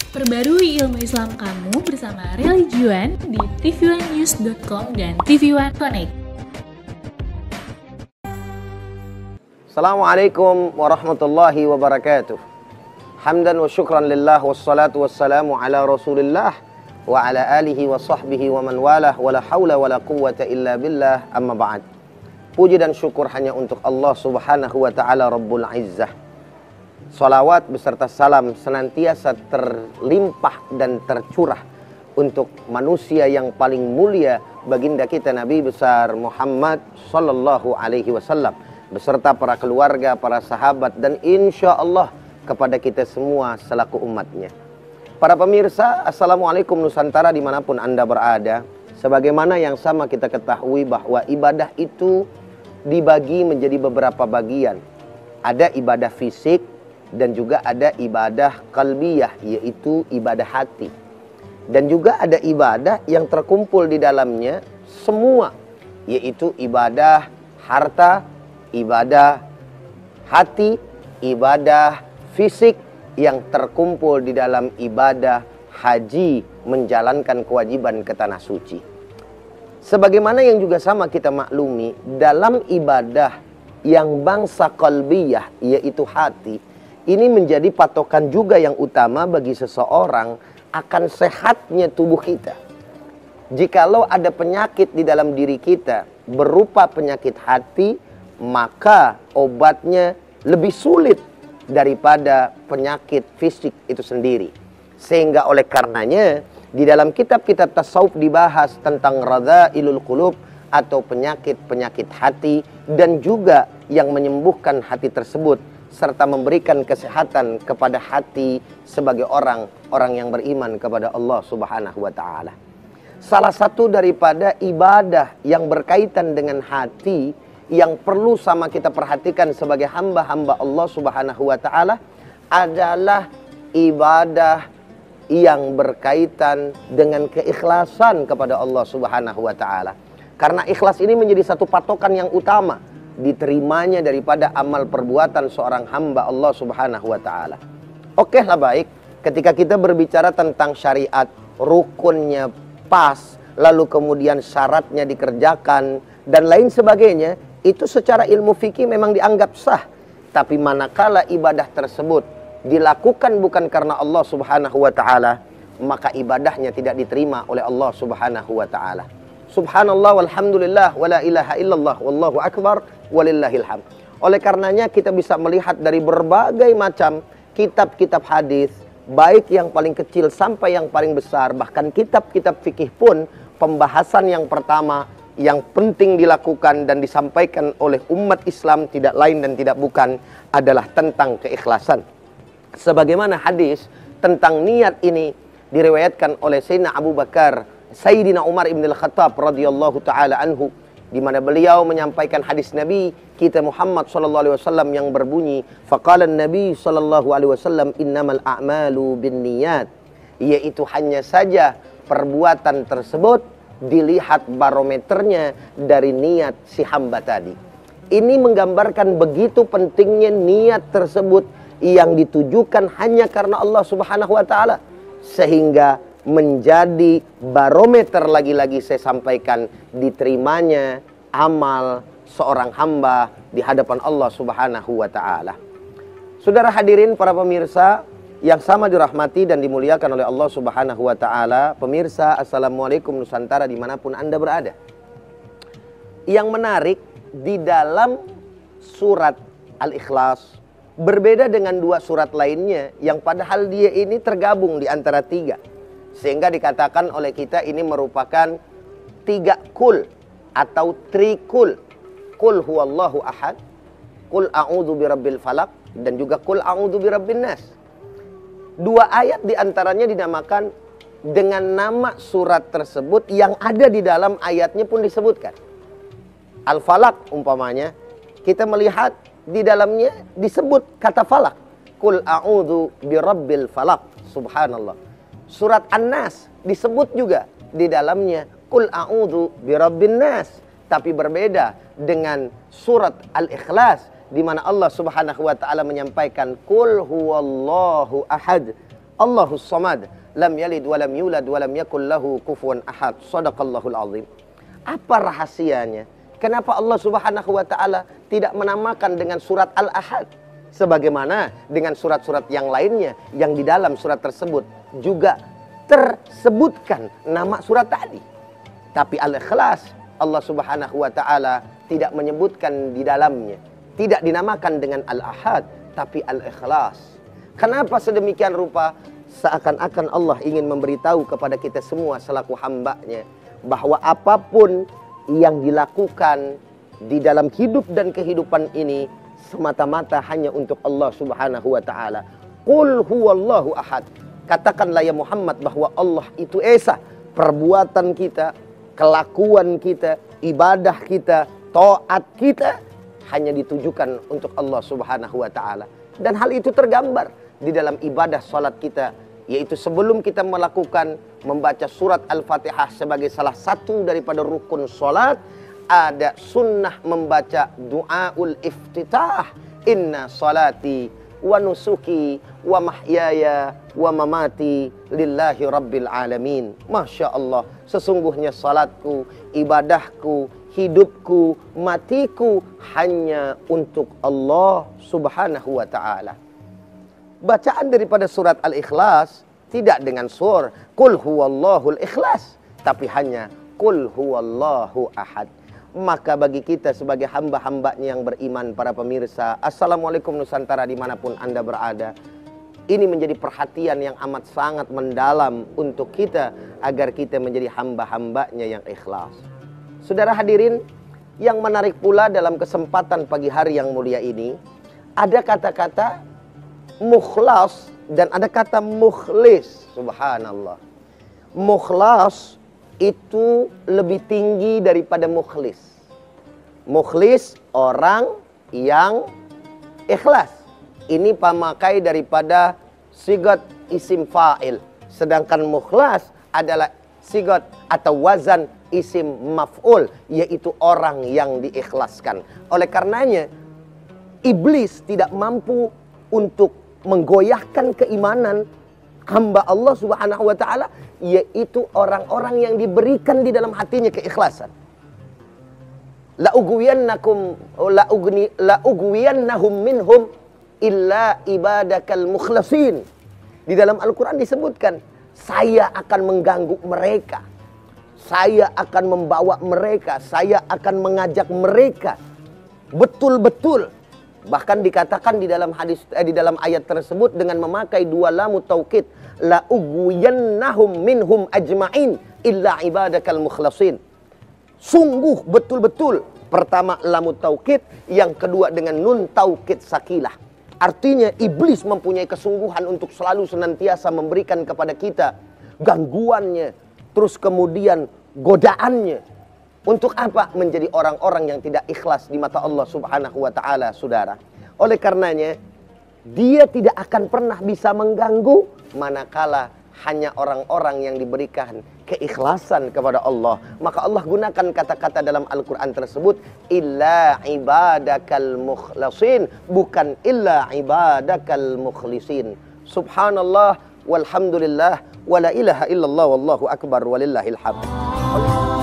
Perbarui ilmu Islam kamu bersama Religion di tv1news.com dan TV1 Connect. Assalamualaikum warahmatullahi wabarakatuh. Hamdan wa syukran lillah wassalatu wassalamu ala rasulillah wa ala alihi wa sahbihi wa man walah wa la hawla wa la quwwata illa billah amma ba'd. Puji dan syukur hanya untuk Allah subhanahu wa ta'ala Rabbul Izzah. Salawat beserta salam senantiasa terlimpah dan tercurah untuk manusia yang paling mulia, baginda kita Nabi besar Muhammad sallallahu alaihi wasallam, beserta para keluarga, para sahabat, dan insya Allah kepada kita semua selaku umatnya. Para pemirsa, Assalamualaikum Nusantara dimanapun Anda berada. Sebagaimana yang sama kita ketahui bahwa ibadah itu dibagi menjadi beberapa bagian. Ada ibadah fisik dan juga ada ibadah qalbiyah, yaitu ibadah hati. Dan juga ada ibadah yang terkumpul di dalamnya semua, yaitu ibadah harta, ibadah hati, ibadah fisik yang terkumpul di dalam ibadah haji, menjalankan kewajiban ke tanah suci. Sebagaimana yang juga sama kita maklumi, dalam ibadah yang bangsa qalbiyah, yaitu hati, ini menjadi patokan juga yang utama bagi seseorang akan sehatnya tubuh kita. Jikalau ada penyakit di dalam diri kita berupa penyakit hati, maka obatnya lebih sulit daripada penyakit fisik itu sendiri. Sehingga oleh karenanya di dalam kitab-kitab tasawuf dibahas tentang radha'ilul qulub atau penyakit-penyakit hati, dan juga yang menyembuhkan hati tersebut serta memberikan kesehatan kepada hati sebagai orang-orang yang beriman kepada Allah Subhanahu wa taala. Salah satu daripada ibadah yang berkaitan dengan hati yang perlu sama kita perhatikan sebagai hamba-hamba Allah Subhanahu wa taala adalah ibadah yang berkaitan dengan keikhlasan kepada Allah Subhanahu wa taala. Karena ikhlas ini menjadi satu patokan yang utama diterimanya daripada amal perbuatan seorang hamba Allah Subhanahu wa taala. Oke lah, baik, ketika kita berbicara tentang syariat, rukunnya pas, lalu kemudian syaratnya dikerjakan dan lain sebagainya, itu secara ilmu fikih memang dianggap sah. Tapi manakala ibadah tersebut dilakukan bukan karena Allah Subhanahu wa taala, maka ibadahnya tidak diterima oleh Allah Subhanahu wa taala. Subhanallah walhamdulillah wala ilaha illallah wallahu akbar walillahil hamd. Oleh karenanya kita bisa melihat dari berbagai macam kitab-kitab hadis, baik yang paling kecil sampai yang paling besar, bahkan kitab-kitab fikih pun pembahasan yang pertama yang penting dilakukan dan disampaikan oleh umat Islam tidak lain dan tidak bukan adalah tentang keikhlasan. Sebagaimana hadis tentang niat ini diriwayatkan oleh Sayyidina Abu Bakar, Sayyidina Umar ibn al-Khattab radhiyallahu ta'ala anhu, di mana beliau menyampaikan hadis Nabi kita Muhammad sallallahu alaihi wasallam yang berbunyi, faqala Nabi sallallahu alaihi wasallam innamal a'malu binniyat, yaitu hanya saja perbuatan tersebut dilihat barometernya dari niat si hamba tadi. Ini menggambarkan begitu pentingnya niat tersebut yang ditujukan hanya karena Allah Subhanahu wa taala, sehingga menjadi barometer, lagi-lagi saya sampaikan, diterimanya amal seorang hamba di hadapan Allah Subhanahu wa taala. Saudara hadirin para pemirsa yang sama dirahmati dan dimuliakan oleh Allah Subhanahu wa taala, pemirsa Assalamualaikum Nusantara dimanapun Anda berada. Yang menarik di dalam surat Al-Ikhlas berbeda dengan dua surat lainnya yang padahal dia ini tergabung di antara tiga. Sehingga dikatakan oleh kita ini merupakan tiga kul atau trikul. Kul huwallahu ahad, kul a'udzu birabbil falaq, dan juga kul a'udzu birabbin nas. Dua ayat diantaranya dinamakan dengan nama surat tersebut yang ada di dalam ayatnya pun disebutkan. Al-Falaq umpamanya, kita melihat di dalamnya disebut kata falak. Kul a'udzu birabbil falaq, subhanallah. Surat An-Nas disebut juga di dalamnya Qul a'udzu birabbin nas, tapi berbeda dengan surat Al-Ikhlas di mana Allah Subhanahu wa taala menyampaikan Qul huwallahu ahad, Allahus samad, lam yalid walam yulad walam yakul lahu kufuwan ahad. Shadaqallahul azim. Apa rahasianya? Kenapa Allah Subhanahu wa taala tidak menamakan dengan surat Al-Ahad sebagaimana dengan surat-surat yang lainnya yang di dalam surat tersebut juga tersebutkan nama surat tadi. Tapi Al-Ikhlas Allah Subhanahu wa taala tidak menyebutkan di dalamnya. Tidak dinamakan dengan Al-Ahad tapi Al-Ikhlas. Kenapa sedemikian rupa? Seakan-akan Allah ingin memberitahu kepada kita semua selaku hambanya bahwa apapun yang dilakukan di dalam hidup dan kehidupan ini semata-mata hanya untuk Allah Subhanahu wa taala. Qul huwallahu ahad. Katakanlah ya Muhammad bahwa Allah itu esa. Perbuatan kita, kelakuan kita, ibadah kita, taat kita hanya ditujukan untuk Allah Subhanahu wa taala. Dan hal itu tergambar di dalam ibadah salat kita, yaitu sebelum kita melakukan membaca surat Al-Fatihah sebagai salah satu daripada rukun salat, ada sunnah membaca du'aul iftitah. Inna salati wa nusuki wa mahyaya wa mamati lillahi rabbil alamin. Masya Allah, sesungguhnya salatku, ibadahku, hidupku, matiku hanya untuk Allah Subhanahu wa ta'ala. Bacaan daripada surat Al-Ikhlas tidak dengan sur Qul huwallahul ikhlas, tapi hanya Qul huwallahu ahad. Maka bagi kita sebagai hamba-hambanya yang beriman, para pemirsa, Assalamualaikum Nusantara dimanapun Anda berada, ini menjadi perhatian yang amat sangat mendalam untuk kita agar kita menjadi hamba-hambanya yang ikhlas. Saudara hadirin, yang menarik pula dalam kesempatan pagi hari yang mulia ini, ada kata-kata mukhlas dan ada kata mukhlis. Subhanallah. Mukhlas itu lebih tinggi daripada mukhlis. Mukhlis orang yang ikhlas. Ini pemakai daripada sigat isim fa'il. Sedangkan mukhlas adalah sigat atau wazan isim maf'ul, yaitu orang yang diikhlaskan. Oleh karenanya, iblis tidak mampu untuk menggoyahkan keimanan hamba Allah Subhanahu wa taala, yaitu orang-orang yang diberikan di dalam hatinya keikhlasan. La ugwiyannahum minhum illa ibadakal mukhlasin. Di dalam Al-Qur'an disebutkan, saya akan mengganggu mereka. Saya akan membawa mereka, saya akan mengajak mereka betul-betul. Bahkan dikatakan di dalam hadis di dalam ayat tersebut dengan memakai dua lamut taukid, la ugwiyannahum minhum ajma'in illa ibadakal mukhlasin. Sungguh betul-betul, pertama lamut taukid, yang kedua dengan nun taukid sakilah. Artinya iblis mempunyai kesungguhan untuk selalu senantiasa memberikan kepada kita gangguannya, terus kemudian godaannya. Untuk apa? Menjadi orang-orang yang tidak ikhlas di mata Allah Subhanahu wa ta'ala, saudara. Oleh karenanya, dia tidak akan pernah bisa mengganggu manakala hanya orang-orang yang diberikan keikhlasan kepada Allah. Maka Allah gunakan kata-kata dalam Al-Quran tersebut, illa ibadakal mukhlasin, bukan illa ibadakal mukhlisin. Subhanallah, walhamdulillah, wala ilaha illallah, wallahu akbar, walillahil hamd.